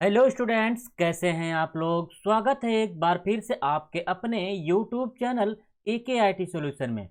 Hello students, कैसे हैं आप लोग। स्वागत है एक बार फिर से आपके अपने यूट्यूब चैनल AKIT सॉल्यूशन में।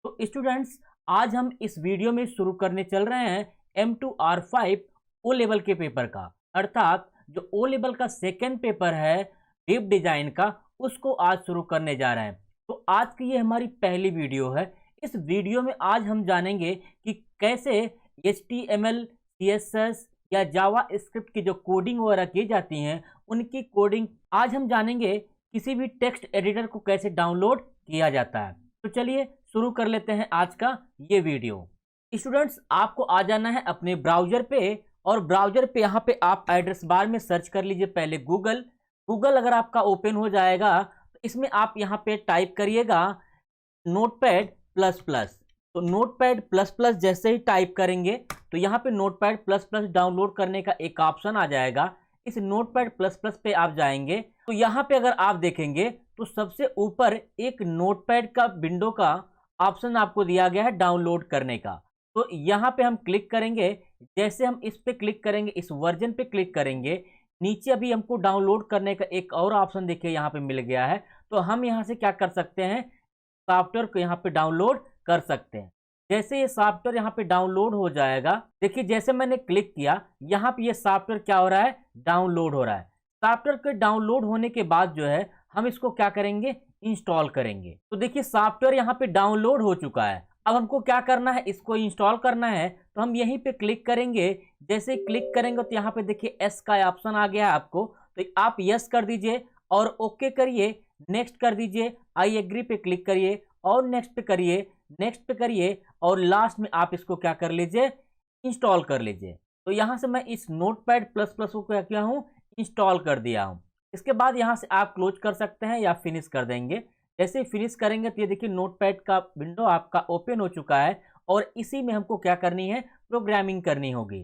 तो स्टूडेंट्स, आज हम इस वीडियो में शुरू करने चल रहे हैं M2R5 ओ लेवल के पेपर का, अर्थात जो ओ लेवल का सेकेंड पेपर है वेब डिजाइन का, उसको आज शुरू करने जा रहे हैं। तो आज की ये हमारी पहली वीडियो है। इस वीडियो में आज हम जानेंगे कि कैसे HTML, CSS या जावा स्क्रिप्ट की जो कोडिंग वगैरह की जाती हैं, उनकी कोडिंग आज हम जानेंगे। किसी भी टेक्स्ट एडिटर को कैसे डाउनलोड किया जाता है। तो चलिए शुरू कर लेते हैं आज का ये वीडियो। स्टूडेंट्स, आपको आ जाना है अपने ब्राउजर पे, और ब्राउजर पे यहाँ पे आप एड्रेस बार में सर्च कर लीजिए पहले गूगल अगर आपका ओपन हो जाएगा तो इसमें आप यहाँ पे टाइप करिएगा नोटपैड प्लस प्लस। तो नोटपैड प्लस प्लस जैसे ही टाइप करेंगे तो यहाँ पे नोटपैड प्लस प्लस डाउनलोड करने का एक ऑप्शन आ जाएगा। इस नोटपैड प्लस प्लस पे आप जाएंगे तो यहाँ पे अगर आप देखेंगे तो सबसे ऊपर एक नोटपैड का विंडो का ऑप्शन आपको दिया गया है डाउनलोड करने का। तो यहाँ पे हम क्लिक करेंगे। जैसे हम इस पे क्लिक करेंगे, इस वर्जन पे क्लिक करेंगे, नीचे अभी हमको डाउनलोड करने का एक और ऑप्शन देखिए यहाँ पे मिल गया है। तो हम यहाँ से क्या कर सकते हैं, सॉफ्टवेयर को यहाँ पे डाउनलोड कर सकते हैं। जैसे ये सॉफ्टवेयर यहाँ पे डाउनलोड हो जाएगा, देखिए जैसे मैंने क्लिक किया यहाँ पे ये सॉफ्टवेयर क्या हो रहा है, डाउनलोड हो रहा है। सॉफ्टवेयर के डाउनलोड होने के बाद जो है हम इसको क्या करेंगे, इंस्टॉल करेंगे। तो देखिए सॉफ्टवेयर यहाँ पे डाउनलोड हो चुका है। अब हमको क्या करना है, इसको इंस्टॉल करना है। तो हम यहीं पे क्लिक करेंगे। जैसे ही क्लिक करेंगे तो यहाँ पे देखिए एस का ऑप्शन आ गया है आपको, तो आप यस कर दीजिए और ओके करिए, नेक्स्ट कर दीजिए, आई एग्री पे क्लिक करिए और नेक्स्ट पे करिए, नेक्स्ट पे करिए और लास्ट में आप इसको क्या कर लीजिए, इंस्टॉल कर लीजिए। तो यहाँ से मैं इस नोटपैड प्लस प्लस को क्या किया हूँ, इंस्टॉल कर दिया हूँ। इसके बाद यहाँ से आप क्लोज कर सकते हैं या फिनिश कर देंगे। जैसे ही फिनिश करेंगे तो ये देखिए नोटपैड का विंडो आपका ओपन हो चुका है और इसी में हमको क्या करनी है, प्रोग्रामिंग करनी होगी।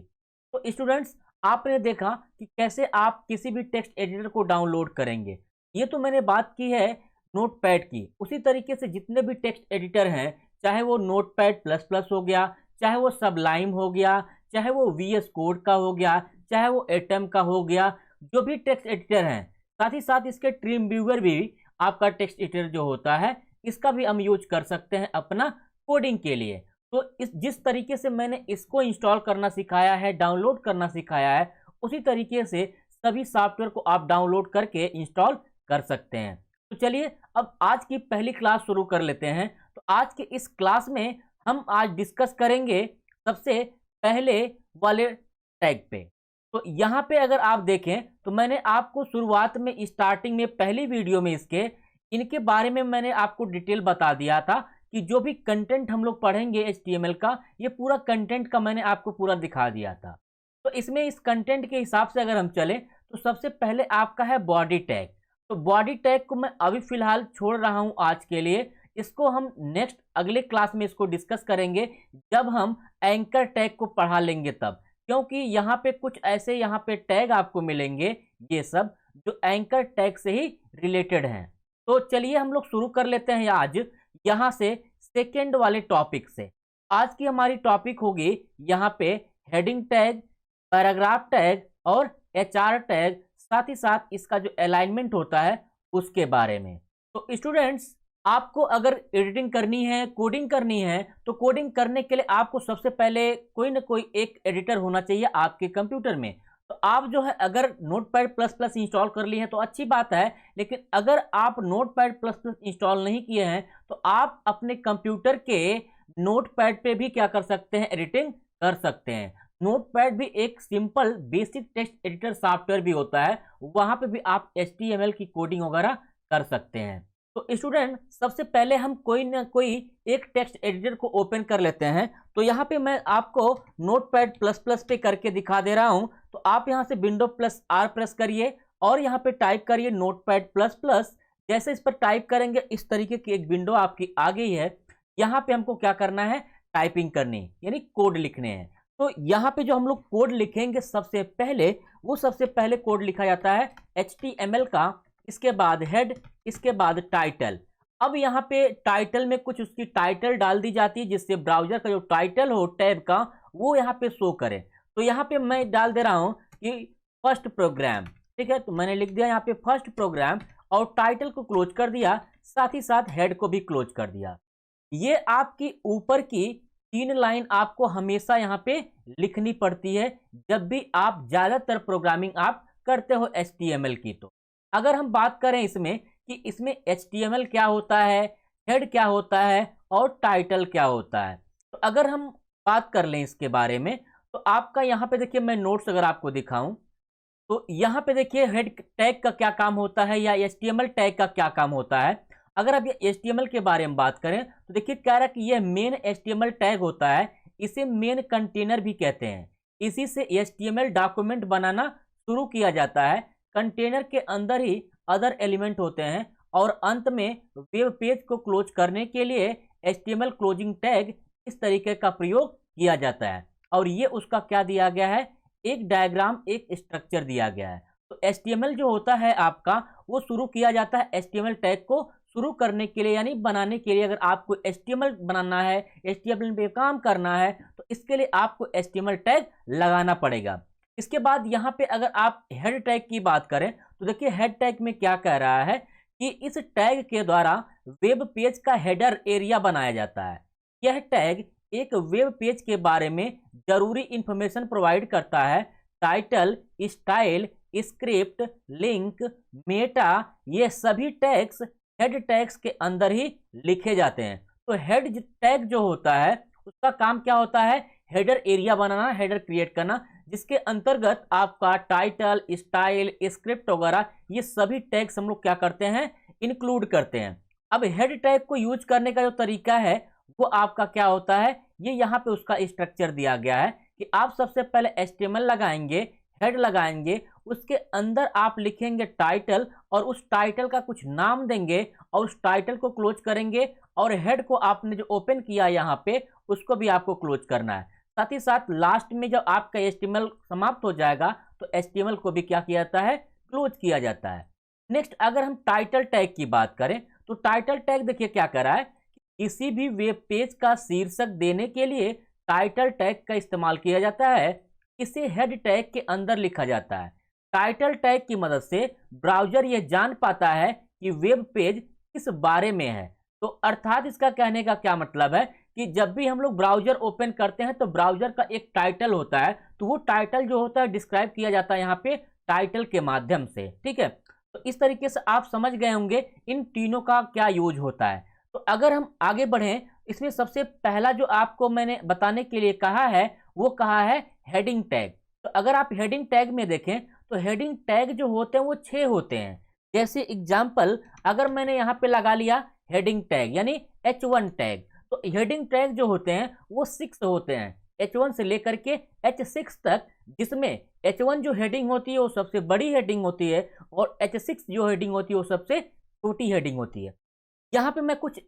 तो स्टूडेंट्स, आपने देखा कि कैसे आप किसी भी टेक्स्ट एडिटर को डाउनलोड करेंगे। ये तो मैंने बात की है नोटपैड की। उसी तरीके से जितने भी टेक्स्ट एडिटर हैं, चाहे वो नोटपैड प्लस प्लस हो गया, चाहे वो सबलाइम हो गया, चाहे वो VS कोड का हो गया, चाहे वो एटम का हो गया, जो भी टेक्स्ट एडिटर हैं, साथ ही साथ इसके ट्रिम व्यूअर भी आपका टेक्स्ट एडिटर जो होता है, इसका भी हम यूज कर सकते हैं अपना कोडिंग के लिए। तो जिस तरीके से मैंने इसको इंस्टॉल करना सिखाया है, डाउनलोड करना सिखाया है, उसी तरीके से सभी सॉफ्टवेयर को आप डाउनलोड करके इंस्टॉल कर सकते हैं। तो चलिए अब आज की पहली क्लास शुरू कर लेते हैं। तो आज के इस क्लास में हम आज डिस्कस करेंगे सबसे पहले वाले टैग पे। तो यहाँ पे अगर आप देखें तो मैंने आपको शुरुआत में, स्टार्टिंग में, पहली वीडियो में इनके बारे में मैंने आपको डिटेल बता दिया था कि जो भी कंटेंट हम लोग पढ़ेंगे HTML का, ये पूरा कंटेंट का मैंने आपको पूरा दिखा दिया था। तो इसमें इस कंटेंट के हिसाब से अगर हम चले तो सबसे पहले आपका है बॉडी टैग। तो बॉडी टैग को मैं अभी फिलहाल छोड़ रहा हूं आज के लिए। इसको हम नेक्स्ट अगले क्लास में इसको डिस्कस करेंगे जब हम एंकर टैग को पढ़ा लेंगे तब, क्योंकि यहाँ पे कुछ ऐसे यहाँ पे टैग आपको मिलेंगे, ये सब जो एंकर टैग से ही रिलेटेड हैं। तो चलिए हम लोग शुरू कर लेते हैं आज यहाँ से सेकेंड वाले टॉपिक से। आज की हमारी टॉपिक होगी यहाँ पे हेडिंग टैग, पैराग्राफ टैग और HR टैग, साथ ही साथ इसका जो अलाइनमेंट होता है उसके बारे में। तो स्टूडेंट्स, आपको अगर एडिटिंग करनी है, कोडिंग करनी है, तो कोडिंग करने के लिए आपको सबसे पहले कोई ना कोई एक एडिटर होना चाहिए आपके कंप्यूटर में। तो आप जो है अगर नोटपैड प्लस प्लस इंस्टॉल कर लिए हैं तो अच्छी बात है, लेकिन अगर आप नोटपैड प्लस प्लस इंस्टॉल नहीं किए हैं तो आप अपने कंप्यूटर के नोटपैड पे भी क्या कर सकते हैं, एडिटिंग कर सकते हैं। नोटपैड भी एक simple basic text editor software भी होता है, वहां पे भी आप HTML की कोडिंग वगैरह कर सकते हैं। तो स्टूडेंट, सबसे पहले हम कोई ना कोई एक टेक्स्ट एडिटर को ओपन कर लेते हैं। तो यहाँ पे मैं आपको नोटपैड प्लस प्लस पे करके दिखा दे रहा हूँ। तो आप यहाँ से विंडो प्लस R प्रेस करिए और यहाँ पे टाइप करिए नोटपैड प्लस प्लस। जैसे इस पर टाइप करेंगे इस तरीके की एक विंडो आपकी आ गई है। यहाँ पे हमको क्या करना है, टाइपिंग करनी है, यानी कोड लिखने हैं। तो यहाँ पे जो हम लोग कोड लिखेंगे सबसे पहले कोड लिखा जाता है HTML का, इसके बाद हेड, इसके बाद टाइटल। अब यहाँ पे टाइटल में कुछ उसकी टाइटल डाल दी जाती है जिससे ब्राउजर का जो टाइटल हो टैब का वो यहाँ पे शो करे। तो यहाँ पे मैं डाल दे रहा हूँ कि फर्स्ट प्रोग्राम, ठीक है, तो मैंने लिख दिया यहाँ पे फर्स्ट प्रोग्राम और टाइटल को क्लोज कर दिया, साथ ही साथ हेड को भी क्लोज कर दिया। ये आपकी ऊपर की 3 लाइन आपको हमेशा यहाँ पे लिखनी पड़ती है जब भी आप ज़्यादातर प्रोग्रामिंग आप करते हो HTML की। तो अगर हम बात करें इसमें कि इसमें HTML क्या होता है, हेड क्या होता है और टाइटल क्या होता है, तो अगर हम बात कर लें इसके बारे में, तो आपका यहाँ पे देखिए मैं नोट्स अगर आपको दिखाऊं, तो यहाँ पे देखिए हेड टैग का क्या काम होता है या HTML टैग का क्या काम होता है। अगर अब ये HTML के बारे में बात करें तो देखिए कह रहा है कि ये मेन HTML टैग होता है, इसे मेन कंटेनर भी कहते हैं। इसी से HTML डॉक्यूमेंट बनाना शुरू किया जाता है। कंटेनर के अंदर ही अदर एलिमेंट होते हैं और अंत में वेब पेज को क्लोज करने के लिए HTML क्लोजिंग टैग इस तरीके का प्रयोग किया जाता है। और ये उसका क्या दिया गया है, एक डायग्राम, एक स्ट्रक्चर दिया गया है। तो HTML जो होता है आपका, वो शुरू किया जाता है HTML टैग को शुरू करने के लिए, यानी बनाने के लिए। अगर आपको HTML बनाना है, HTML पे काम करना है, तो इसके लिए आपको HTML टैग लगाना पड़ेगा। इसके बाद यहाँ पे अगर आप हेड टैग की बात करें तो देखिए हेड टैग में क्या कह रहा है कि इस टैग के द्वारा वेब पेज का हेडर एरिया बनाया जाता है। यह टैग एक वेब पेज के बारे में जरूरी इंफॉर्मेशन प्रोवाइड करता है। Title, style, script, link, Meta, ये सभी टैग्स हेड टैग्स के अंदर ही लिखे जाते हैं। तो हेड टैग जो होता है उसका काम क्या होता है, हेडर एरिया बनाना, हेडर क्रिएट करना, जिसके अंतर्गत आपका टाइटल, स्टाइल, स्क्रिप्ट वगैरह ये सभी टैग्स हम लोग क्या करते हैं, इंक्लूड करते हैं। अब हेड टैग को यूज करने का जो तरीका है वो आपका क्या होता है, ये यहाँ पे उसका स्ट्रक्चर दिया गया है कि आप सबसे पहले HTML लगाएंगे, हेड लगाएंगे, उसके अंदर आप लिखेंगे टाइटल और उस टाइटल का कुछ नाम देंगे और उस टाइटल को क्लोज करेंगे और हेड को आपने जो ओपन किया यहाँ पे उसको भी आपको क्लोज करना है। साथ ही साथ लास्ट में जब आपका HTML समाप्त हो जाएगा तो HTML को भी क्या किया जाता है, क्लोज किया जाता है। नेक्स्ट अगर हम टाइटल टैग की बात करें तो टाइटल टैग देखिए क्या कर रहा है, किसी भी वेब पेज का शीर्षक देने के लिए टाइटल टैग का इस्तेमाल किया जाता है। इसे हेड टैग के अंदर लिखा जाता है। टाइटल टैग की मदद से ब्राउजर यह जान पाता है कि वेब पेज किस बारे में है। तो अर्थात इसका कहने का क्या मतलब है कि जब भी हम लोग ब्राउजर ओपन करते हैं तो ब्राउजर का एक टाइटल होता है, तो वो टाइटल जो होता है डिस्क्राइब किया जाता है यहाँ पे टाइटल के माध्यम से। ठीक है, तो इस तरीके से आप समझ गए होंगे इन तीनों का क्या यूज होता है। तो अगर हम आगे बढ़ें, इसमें सबसे पहला जो आपको मैंने बताने के लिए कहा है वो कहा है हेडिंग टैग। तो अगर आप हेडिंग टैग में देखें तो हेडिंग टैग जो होते हैं वो 6 होते हैं। जैसे एग्जांपल अगर मैंने यहाँ पे लगा लिया हेडिंग टैग यानी H1 टैग, तो हेडिंग टैग जो होते हैं वो 6 होते हैं, H1 से लेकर के H6 तक, जिसमें H1 जो हेडिंग होती है वो सबसे बड़ी हेडिंग होती है और H6 जो हेडिंग होती है वो सबसे छोटी हेडिंग होती है। यहाँ पे मैं कुछ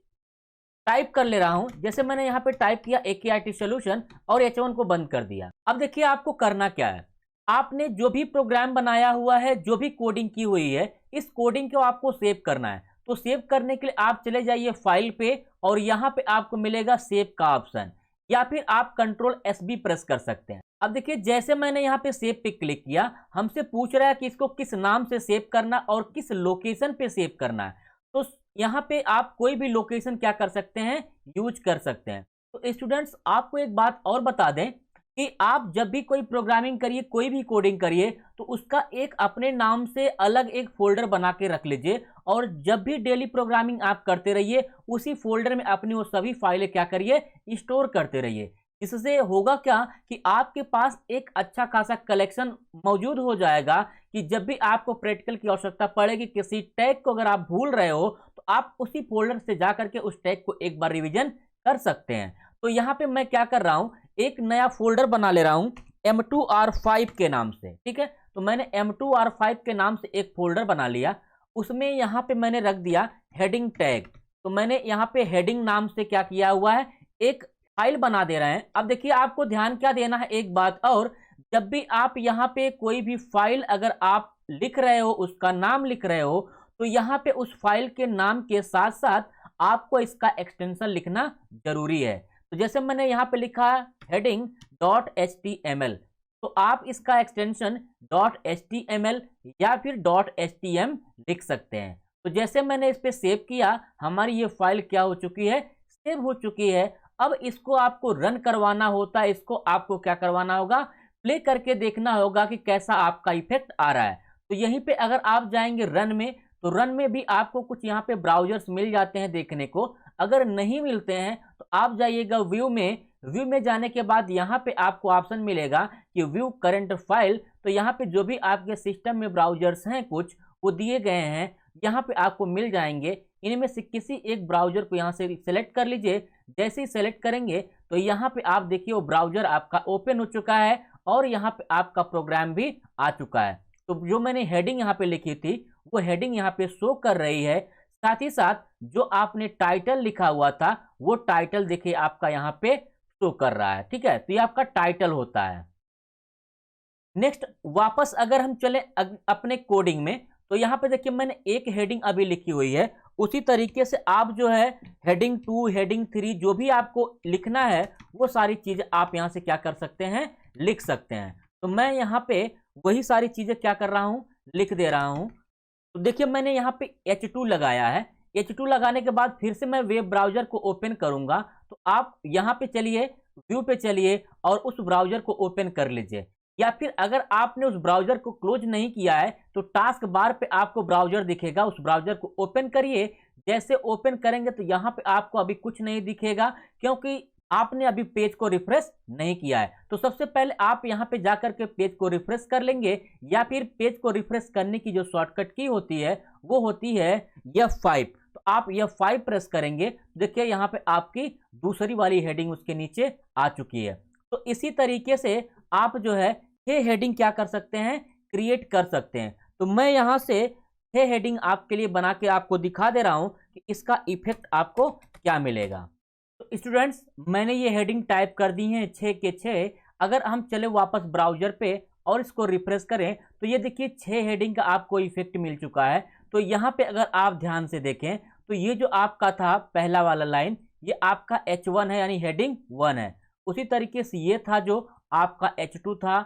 टाइप कर ले रहा हूं, जैसे मैंने यहाँ पे टाइप किया AKIT सॉल्यूशन और H1 को बंद कर दिया। अब देखिए आपको करना क्या है, आपने जो भी प्रोग्राम बनाया हुआ है, जो भी कोडिंग की हुई है, इस कोडिंग को आपको सेव करना है। तो सेव करने के लिए आप चले जाइए फाइल पे और यहाँ पे आपको मिलेगा सेव का ऑप्शन, या फिर आप Ctrl+SB प्रेस कर सकते हैं। अब देखिए जैसे मैंने यहाँ पे सेव पे क्लिक किया, हमसे पूछ रहा है कि इसको किस नाम से सेव करना और किस लोकेशन पे सेव करना है। तो यहाँ पे आप कोई भी लोकेशन क्या कर सकते हैं, यूज कर सकते हैं। तो स्टूडेंट्स आपको एक बात और बता दें कि आप जब भी कोई प्रोग्रामिंग करिए, कोई भी कोडिंग करिए, तो उसका एक अपने नाम से अलग एक फोल्डर बना के रख लीजिए और जब भी डेली प्रोग्रामिंग आप करते रहिए उसी फोल्डर में अपनी वो सभी फाइलें क्या करिए, स्टोर करते रहिए। इससे होगा क्या कि आपके पास एक अच्छा खासा कलेक्शन मौजूद हो जाएगा कि जब भी आपको प्रैक्टिकल की आवश्यकता पड़ेगी, किसी टैग को अगर आप भूल रहे हो तो आप उसी फोल्डर से जा करके उस टैग को एक बार रिवीजन कर सकते हैं। तो यहाँ पे मैं क्या कर रहा हूँ, एक नया फोल्डर बना ले रहा हूँ M2R5 के नाम से। ठीक है, तो मैंने M2R5 के नाम से एक फोल्डर बना लिया, उसमें यहाँ पे मैंने रख दिया हेडिंग टैग। तो मैंने यहाँ पे हेडिंग नाम से क्या किया हुआ है, एक फाइल बना दे रहे हैं। अब देखिए आपको ध्यान क्या देना है, एक बात और, जब भी आप यहाँ पे कोई भी फाइल अगर आप लिख रहे हो, उसका नाम लिख रहे हो, तो यहाँ पे उस फाइल के नाम के साथ साथ आपको इसका एक्सटेंशन लिखना जरूरी है। तो जैसे मैंने यहाँ पे लिखा heading.html, तो आप इसका एक्सटेंशन .html या फिर .htm लिख सकते हैं। तो जैसे मैंने इस पे सेव किया, हमारी ये फाइल क्या हो चुकी है, सेव हो चुकी है। अब इसको आपको रन करवाना होता है। इसको आपको क्या करवाना होगा, प्ले करके देखना होगा कि कैसा आपका इफेक्ट आ रहा है। तो यहीं पे अगर आप जाएंगे रन में, तो रन में भी आपको कुछ यहाँ पे ब्राउजर्स मिल जाते हैं देखने को। अगर नहीं मिलते हैं तो आप जाइएगा व्यू में। व्यू में जाने के बाद यहाँ पे आपको ऑप्शन मिलेगा कि व्यू करंट फाइल। तो यहाँ पे जो भी आपके सिस्टम में ब्राउजर्स हैं कुछ, वो दिए गए हैं, यहाँ पे आपको मिल जाएंगे। इनमें से किसी एक ब्राउजर को यहाँ से सिलेक्ट कर लीजिए। जैसे ही सेलेक्ट करेंगे तो यहाँ पे आप देखिए वो ब्राउजर आपका ओपन हो चुका है और यहाँ पे आपका प्रोग्राम भी आ चुका है। तो जो मैंने हेडिंग यहाँ पे लिखी थी वो हेडिंग यहाँ पे शो कर रही है। साथ ही साथ जो आपने टाइटल लिखा हुआ था वो टाइटल देखिए आपका यहाँ पे शो कर रहा है। ठीक है, तो ये आपका टाइटल होता है। नेक्स्ट वापस अगर हम चले अपने कोडिंग में, तो यहाँ पे देखिए मैंने एक हेडिंग अभी लिखी हुई है। उसी तरीके से आप जो है हेडिंग 2, हेडिंग 3 जो भी आपको लिखना है वो सारी चीजें आप यहाँ से क्या कर सकते हैं, लिख सकते हैं। तो मैं यहाँ पे वही सारी चीजें क्या कर रहा हूँ, लिख दे रहा हूँ। तो देखिए मैंने यहाँ पे H2 लगाया है। H2 लगाने के बाद फिर से मैं वेब ब्राउजर को ओपन करूंगा। तो आप यहाँ पे चलिए, व्यू पे चलिए और उस ब्राउजर को ओपन कर लीजिए। या फिर अगर आपने उस ब्राउजर को क्लोज नहीं किया है तो टास्क बार पे आपको ब्राउजर दिखेगा, उस ब्राउजर को ओपन करिए। जैसे ओपन करेंगे तो यहाँ पे आपको अभी कुछ नहीं दिखेगा क्योंकि आपने अभी पेज को रिफ्रेश नहीं किया है। तो सबसे पहले आप यहाँ पे जाकर के पेज को रिफ्रेश कर लेंगे, या फिर पेज को रिफ्रेश करने की जो शॉर्टकट की होती है वो होती है F5। तो आप F5 प्रेस करेंगे, देखिए यहाँ पे आपकी दूसरी वाली हेडिंग उसके नीचे आ चुकी है। तो इसी तरीके से आप जो है 6 हेडिंग क्या कर सकते हैं, क्रिएट कर सकते हैं। तो मैं यहाँ से 6 हेडिंग आपके लिए बना के आपको दिखा दे रहा हूँ कि इसका इफेक्ट आपको क्या मिलेगा। तो स्टूडेंट्स मैंने ये हेडिंग टाइप कर दी हैं 6 के 6। अगर हम चले वापस ब्राउजर पे और इसको रिफ्रेश करें तो ये देखिए 6 हेडिंग का आपको इफेक्ट मिल चुका है। तो यहाँ पे अगर आप ध्यान से देखें तो ये जो आपका था पहला वाला लाइन, ये आपका H1 है यानी हेडिंग 1 है। उसी तरीके से ये था जो आपका H2 था।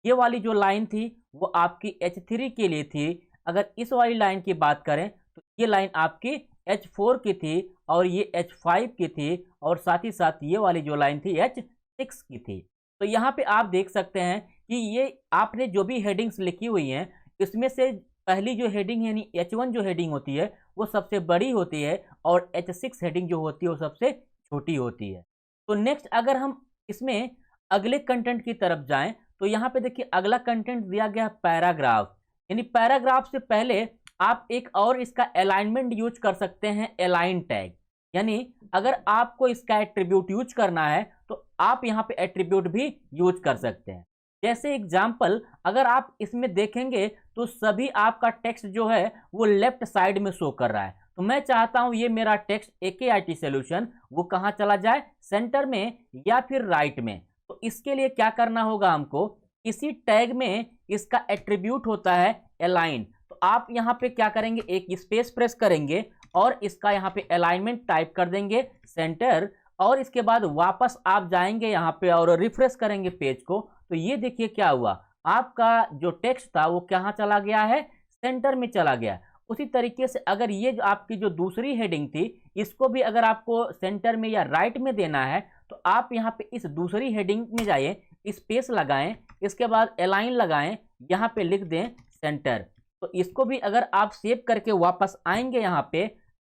ये वाली जो लाइन थी वो आपकी H3 के लिए थी। अगर इस वाली लाइन की बात करें तो ये लाइन आपकी H4 की थी और ये H5 की थी, और साथ ही साथ ये वाली जो लाइन थी H6 की थी। तो यहाँ पे आप देख सकते हैं कि ये आपने जो भी हेडिंग्स लिखी हुई हैं इसमें से पहली जो हेडिंग है यानी H1 जो हेडिंग होती है वो सबसे बड़ी होती है और H6 हेडिंग जो होती है वो सबसे छोटी होती है। तो नेक्स्ट अगर हम इसमें अगले कंटेंट की तरफ जाएं तो यहाँ पे देखिए अगला कंटेंट दिया गया पैराग्राफ। यानी पैराग्राफ से पहले आप एक और इसका अलाइनमेंट यूज कर सकते हैं, अलाइन टैग। यानी अगर आपको इसका एट्रीब्यूट यूज करना है तो आप यहाँ पे एट्रीब्यूट भी यूज कर सकते हैं। जैसे एग्जाम्पल अगर आप इसमें देखेंगे तो सभी आपका टेक्स्ट जो है वो लेफ्ट साइड में शो कर रहा है। तो मैं चाहता हूं ये मेरा टेक्स्ट AKIT सॉल्यूशन वो कहाँ चला जाए, सेंटर में या फिर राइट में। तो इसके लिए क्या करना होगा हमको, इसी टैग में इसका एट्रीब्यूट होता है अलाइन। तो आप यहाँ पे क्या करेंगे, एक स्पेस प्रेस करेंगे और इसका यहाँ पे अलाइनमेंट टाइप कर देंगे सेंटर, और इसके बाद वापस आप जाएंगे यहाँ पे और रिफ्रेश करेंगे पेज को। तो ये देखिए क्या हुआ, आपका जो टेक्स्ट था वो कहाँ चला गया है, सेंटर में चला गया। उसी तरीके से अगर ये जो आपकी जो दूसरी हेडिंग थी इसको भी अगर आपको सेंटर में या राइट में देना है तो आप यहाँ पे इस दूसरी हेडिंग में जाइए, स्पेस लगाएं, इसके बाद अलाइन लगाएं, यहाँ पे लिख दें सेंटर। तो इसको भी अगर आप सेव करके वापस आएंगे यहाँ पे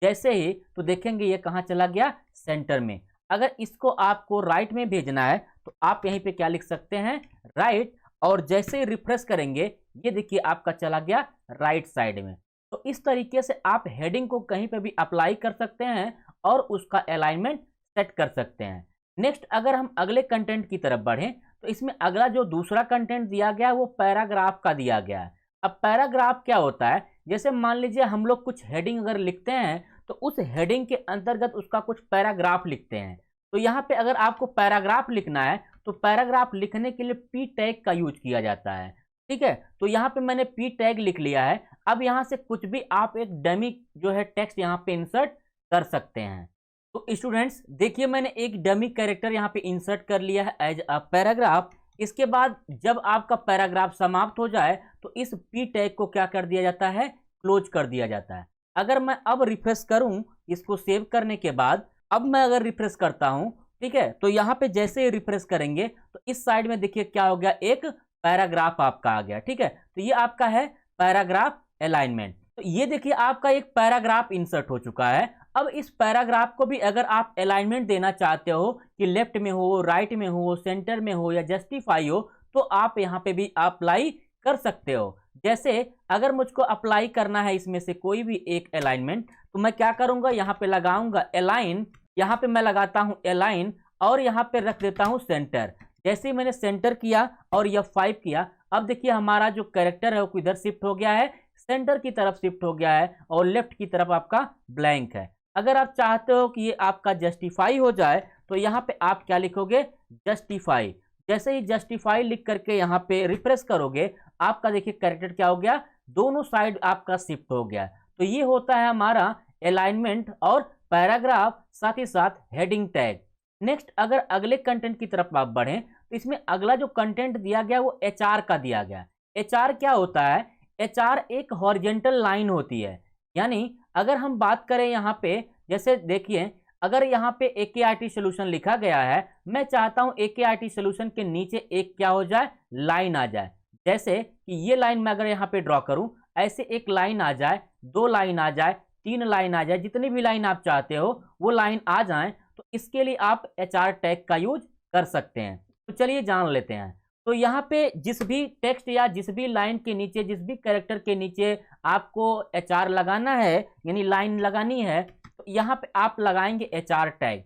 जैसे ही, तो देखेंगे ये कहाँ चला गया, सेंटर में। अगर इसको आपको राइट में भेजना है तो आप यहीं पे क्या लिख सकते हैं, राइट, और जैसे ही रिफ्रेश करेंगे ये देखिए आपका चला गया राइट साइड में। तो इस तरीके से आप हेडिंग को कहीं पे भी अप्लाई कर सकते हैं और उसका अलाइनमेंट सेट कर सकते हैं। नेक्स्ट अगर हम अगले कंटेंट की तरफ बढ़ें तो इसमें अगला जो दूसरा कंटेंट दिया गया है वो पैराग्राफ का दिया गया है। अब पैराग्राफ क्या होता है, जैसे मान लीजिए हम लोग कुछ हेडिंग अगर लिखते हैं तो उस हेडिंग के अंतर्गत उसका कुछ पैराग्राफ लिखते हैं। तो यहाँ पे अगर आपको पैराग्राफ लिखना है तो पैराग्राफ लिखने के लिए P टैग का यूज किया जाता है। ठीक है, तो यहाँ पे मैंने P टैग लिख लिया है। अब यहाँ से कुछ भी आप एक डमी जो है टेक्स्ट यहाँ पे इंसर्ट कर सकते हैं। तो स्टूडेंट्स देखिए मैंने एक डमी कैरेक्टर यहाँ पे इंसर्ट कर लिया है एज अ पैराग्राफ। इसके बाद जब आपका पैराग्राफ समाप्त हो जाए तो इस पी टैग को क्या कर दिया जाता है, क्लोज कर दिया जाता है। अगर मैं अब रिफ्रेश करूं इसको सेव करने के बाद, अब मैं अगर रिफ्रेश करता हूं, ठीक है, तो यहां पे जैसे ही रिफ्रेश करेंगे तो इस साइड में देखिए क्या हो गया, एक पैराग्राफ आपका आ गया। ठीक है, तो ये आपका है पैराग्राफ अलाइनमेंट। तो ये देखिए आपका एक पैराग्राफ इंसर्ट हो चुका है। अब इस पैराग्राफ को भी अगर आप अलाइनमेंट देना चाहते हो कि लेफ्ट में हो, राइट में हो, सेंटर में हो या जस्टिफाई हो, तो आप यहाँ पे भी अप्लाई कर सकते हो। जैसे अगर मुझको अप्लाई करना है इसमें से कोई भी एक अलाइनमेंट, तो मैं क्या करूंगा, यहाँ पे लगाऊंगा अलाइन, यहाँ पे मैं लगाता हूँ अलाइन और यहाँ पे रख देता हूँ सेंटर। जैसे ही मैंने सेंटर किया और F5 किया, अब देखिए हमारा जो कैरेक्टर है वो किधर शिफ्ट हो गया है, सेंटर की तरफ शिफ्ट हो गया है और लेफ्ट की तरफ आपका ब्लैंक है। अगर आप चाहते हो कि ये आपका जस्टिफाई हो जाए तो यहाँ पे आप क्या लिखोगे, जस्टिफाई। जैसे ही जस्टिफाई लिख करके यहाँ पे रिफ्रेश करोगे, आपका देखिए कैरेक्टर क्या हो गया, दोनों साइड आपका शिफ्ट हो गया। तो ये होता है हमारा अलाइनमेंट और पैराग्राफ, साथ ही साथ हेडिंग टैग। नेक्स्ट अगर अगले कंटेंट की तरफ आप बढ़ें तो इसमें अगला जो कंटेंट दिया गया वो HR का दिया गया। HR क्या होता है, HR एक हॉरिजेंटल लाइन होती है। यानी अगर हम बात करें यहाँ पे, जैसे देखिए अगर यहाँ पे AKIT सोल्यूशन लिखा गया है, मैं चाहता हूँ AKIT सोल्यूशन के नीचे एक क्या हो जाए, लाइन आ जाए। जैसे कि ये लाइन मैं अगर यहाँ पे ड्रॉ करूँ, ऐसे एक लाइन आ जाए, 2 लाइन आ जाए, 3 लाइन आ जाए, जितनी भी लाइन आप चाहते हो वो लाइन आ जाए, तो इसके लिए आप HR टैग का यूज कर सकते हैं। तो चलिए जान लेते हैं। तो यहाँ पे जिस भी टेक्स्ट या जिस भी लाइन के नीचे, जिस भी कैरेक्टर के नीचे आपको HR लगाना है, यानी लाइन लगानी है, तो यहाँ पे आप लगाएंगे HR टैग।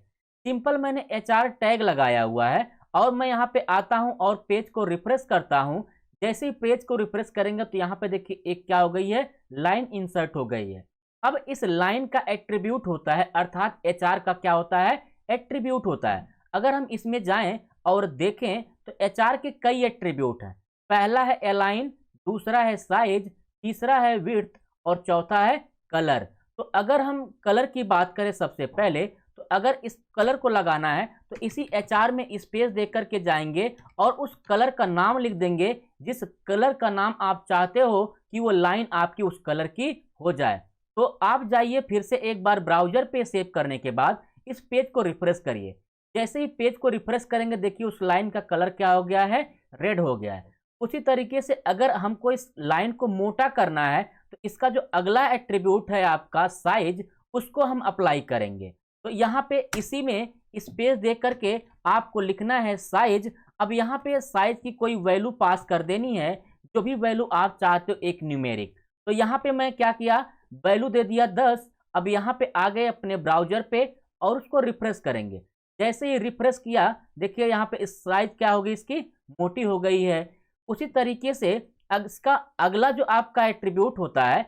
सिंपल मैंने HR टैग लगाया हुआ है और मैं यहाँ पे आता हूँ और पेज को रिफ्रेश करता हूँ। जैसे ही पेज को रिफ्रेश करेंगे तो यहाँ पे देखिए एक क्या हो गई है, लाइन इंसर्ट हो गई है। अब इस लाइन का एट्रीब्यूट होता है, अर्थात HR का क्या होता है, एट्रीब्यूट होता है। अगर हम इसमें जाएं और देखें तो HR के कई एट्रीब्यूट हैं। पहला है अलाइन, दूसरा है साइज, तीसरा है विड्थ और चौथा है कलर। तो अगर हम कलर की बात करें सबसे पहले, तो अगर इस कलर को लगाना है तो इसी HR में स्पेस दे करके जाएंगे और उस कलर का नाम लिख देंगे, जिस कलर का नाम आप चाहते हो कि वो लाइन आपकी उस कलर की हो जाए। तो आप जाइए फिर से एक बार ब्राउजर पे सेव करने के बाद इस पेज को रिफ्रेश करिए। जैसे ही पेज को रिफ्रेश करेंगे देखिए उस लाइन का कलर क्या हो गया है, रेड हो गया है। उसी तरीके से अगर हमको इस लाइन को मोटा करना है तो इसका जो अगला एट्रीब्यूट है आपका साइज, उसको हम अप्लाई करेंगे। तो यहाँ पे इसी में स्पेस दे करके आपको लिखना है साइज। अब यहाँ पे साइज की कोई वैल्यू पास कर देनी है, जो भी वैल्यू आप चाहते हो, एक न्यूमेरिक। तो यहाँ पे मैं क्या किया, वैल्यू दे दिया 10। अब यहाँ पे आ गए अपने ब्राउजर पे और उसको रिफ्रेश करेंगे। जैसे ही रिफ्रेश किया देखिए यहाँ पे साइज क्या होगी, इसकी मोटी हो गई है। उसी तरीके से इसका अगला जो आपका एट्रीब्यूट होता है,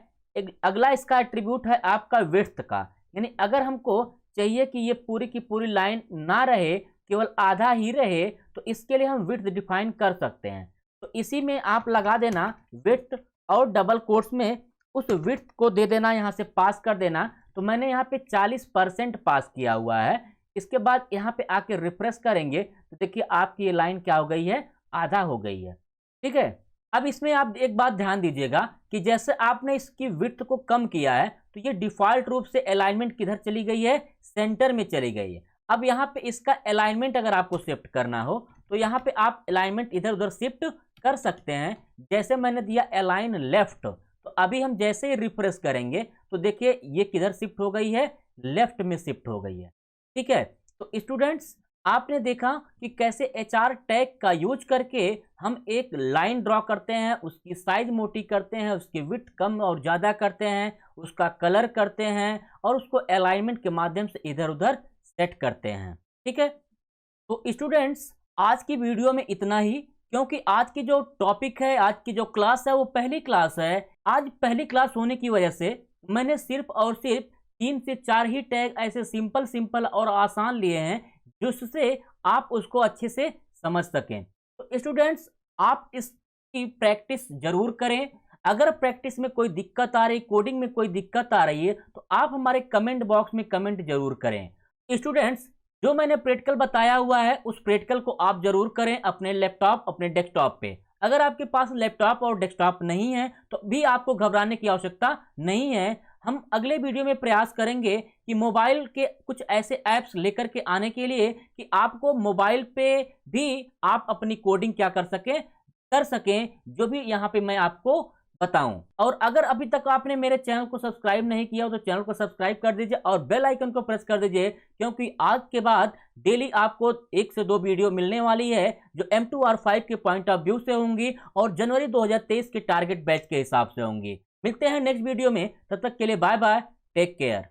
अगला इसका एट्रीब्यूट है आपका विड्थ का। यानी अगर हमको चाहिए कि ये पूरी की पूरी लाइन ना रहे, केवल आधा ही रहे, तो इसके लिए हम विड्थ डिफाइन कर सकते हैं। तो इसी में आप लगा देना विड्थ और डबल कोट्स में उस विड्थ को दे देना, यहाँ से पास कर देना। तो मैंने यहाँ पे 40% पास किया हुआ है। इसके बाद यहाँ पे आके रिफ्रेश करेंगे तो देखिए आपकी ये लाइन क्या हो गई है, आधा हो गई है। ठीक है, अब इसमें आप एक बात ध्यान दीजिएगा कि जैसे आपने इसकी विड्थ को कम किया है तो ये डिफॉल्ट रूप से अलाइनमेंट किधर चली गई है, सेंटर में चली गई है। अब यहाँ पे इसका अलाइनमेंट अगर आपको शिफ्ट करना हो तो यहाँ पे आप अलाइनमेंट इधर उधर शिफ्ट कर सकते हैं। जैसे मैंने दिया अलाइन लेफ्ट, तो अभी हम जैसे ही रिफ्रेश करेंगे तो देखिए ये किधर शिफ्ट हो गई है, लेफ्ट में शिफ्ट हो गई है। ठीक है, तो स्टूडेंट्स आपने देखा कि कैसे HR टैग का यूज करके हम एक लाइन ड्रॉ करते हैं, उसकी साइज मोटी करते हैं, उसकी विड्थ कम और ज़्यादा करते हैं, उसका कलर करते हैं और उसको अलाइनमेंट के माध्यम से इधर उधर सेट करते हैं। ठीक है, तो स्टूडेंट्स आज की वीडियो में इतना ही, क्योंकि आज की जो टॉपिक है, आज की जो क्लास है वो पहली क्लास है। आज पहली क्लास होने की वजह से मैंने सिर्फ और सिर्फ 3 से 4 ही टैग ऐसे सिंपल और आसान लिए हैं जिससे आप उसको अच्छे से समझ सकें। तो स्टूडेंट्स आप इसकी प्रैक्टिस जरूर करें। अगर प्रैक्टिस में कोई दिक्कत आ रही, कोडिंग में कोई दिक्कत आ रही है, तो आप हमारे कमेंट बॉक्स में कमेंट जरूर करें। स्टूडेंट्स जो मैंने प्रैक्टिकल बताया हुआ है उस प्रैक्टिकल को आप जरूर करें अपने लैपटॉप, अपने डेस्कटॉप पे। अगर आपके पास लैपटॉप और डेस्कटॉप नहीं है तो भी आपको घबराने की आवश्यकता नहीं है। हम अगले वीडियो में प्रयास करेंगे कि मोबाइल के कुछ ऐसे ऐप्स लेकर के आने के लिए कि आपको मोबाइल पे भी आप अपनी कोडिंग क्या कर सकें, जो भी यहाँ पे मैं आपको बताऊं। और अगर अभी तक आपने मेरे चैनल को सब्सक्राइब नहीं किया हो तो चैनल को सब्सक्राइब कर दीजिए और बेल आइकन को प्रेस कर दीजिए, क्योंकि आज के बाद डेली आपको 1 से 2 वीडियो मिलने वाली है जो M2R5 के पॉइंट ऑफ व्यू से होंगी और जनवरी 2023 के टारगेट बैच के हिसाब से होंगी। मिलते हैं नेक्स्ट वीडियो में, तब तक के लिए बाय बाय, टेक केयर।